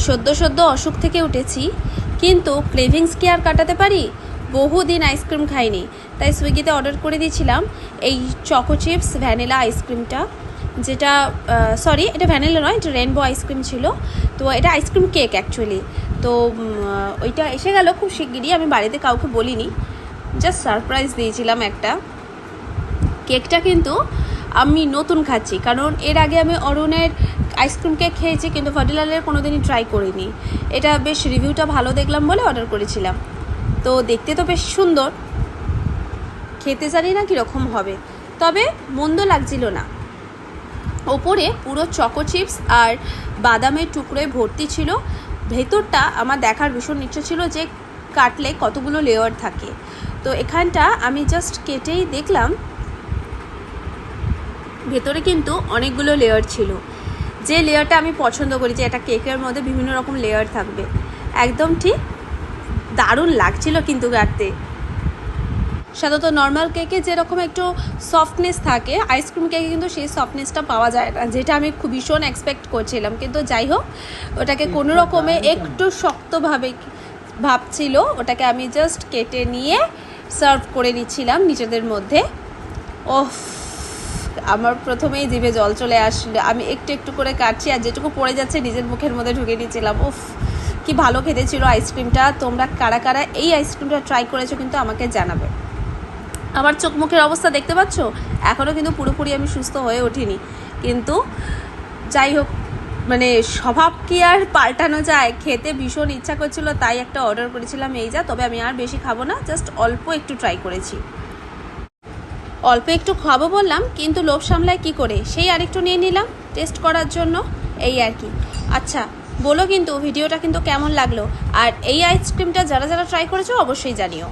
সদ্য সদ্য অসুখ থেকে উঠেছি, কিন্তু ক্রেভিংস কি আর কাটাতে পারি? বহুদিন আইসক্রিম খাইনি, তাই সুইগিতে অর্ডার করে দিয়েছিলাম এই চকো চিপস ভ্যানিলা আইসক্রিমটা, যেটা সরি এটা ভ্যানিলা নয়, এটা রেনবো আইসক্রিম ছিল। তো এটা আইসক্রিম কেক অ্যাকচুয়ালি। তো ওইটা এসে গেল খুব শিগগিরই, আমি বাড়িতে কাউকে বলিনি, জাস্ট সারপ্রাইজ দিয়েছিলাম একটা। কেকটা কিন্তু আমি নতুন খাচ্ছি, কারণ এর আগে আমি অরুণের আইসক্রিম কেক খেয়েছি, কিন্তু ভাটিলালের কোনো দিনই ট্রাই করিনি। এটা বেশ রিভিউটা ভালো দেখলাম বলে অর্ডার করেছিলাম। তো দেখতে তো বেশ সুন্দর, খেতে জানি না কীরকম হবে, তবে মন্দ লাগছিল না। ওপরে পুরো চকো চিপস আর বাদামের টুকরোয় ভর্তি ছিল। ভেতরটা আমার দেখার ভীষণ ইচ্ছে ছিল যে কাটলে কতগুলো লেয়ার থাকে। তো এখানটা আমি জাস্ট কেটেই দেখলাম ভেতরে কিন্তু অনেকগুলো লেয়ার ছিল। যে লেয়ারটা আমি পছন্দ করি, যে এটা কেকের মধ্যে বিভিন্ন রকম লেয়ার থাকবে, একদম ঠিক দারুণ লাগছিল কিন্তু কাটতে। সাধারণত নর্মাল কেকে যেরকম একটু সফটনেস থাকে, আইসক্রিম কেকে কিন্তু সেই সফটনেসটা পাওয়া যায় না, যেটা আমি খুব ভীষণ এক্সপেক্ট করছিলাম। কিন্তু যাই হোক, ওটাকে কোনো রকমে একটু শক্তভাবে ভাবছিল, ওটাকে আমি জাস্ট কেটে নিয়ে সার্ভ করে নিচ্ছিলাম নিজেদের মধ্যে। ওফ, আমার প্রথমেই জিভে জল চলে আসলো। আমি একটু একটু করে কাটছি, আর যেটুকু পড়ে যাচ্ছে নিজের মুখের মধ্যে ঢুকে নিচ্ছিলাম। উফ, কি ভালো খেতে ছিল আইসক্রিমটা। তোমরা কারা কারা এই আইসক্রিমটা ট্রাই করেছো কিন্তু আমাকে জানাবে। আমার চোখ মুখের অবস্থা দেখতে পাচ্ছ, এখনও কিন্তু পুরোপুরি আমি সুস্থ হয়ে ওঠিনি, কিন্তু যাই হোক, মানে স্বভাব কি আর পাল্টানো যায়? খেতে ভীষণ ইচ্ছা করছিল, তাই একটা অর্ডার করেছিলাম এই যা। তবে আমি আর বেশি খাবো না, জাস্ট অল্প একটু ট্রাই করেছি। অল্প একটু খাবো বললাম, কিন্তু লোভ সামলায় কী করে, সেই আরেকটু নিয়ে নিলাম টেস্ট করার জন্য, এই আর কি। আচ্ছা বলো কিন্তু ভিডিওটা কিন্তু কেমন লাগলো, আর এই আইসক্রিমটা যারা যারা ট্রাই করেছো অবশ্যই জানিও।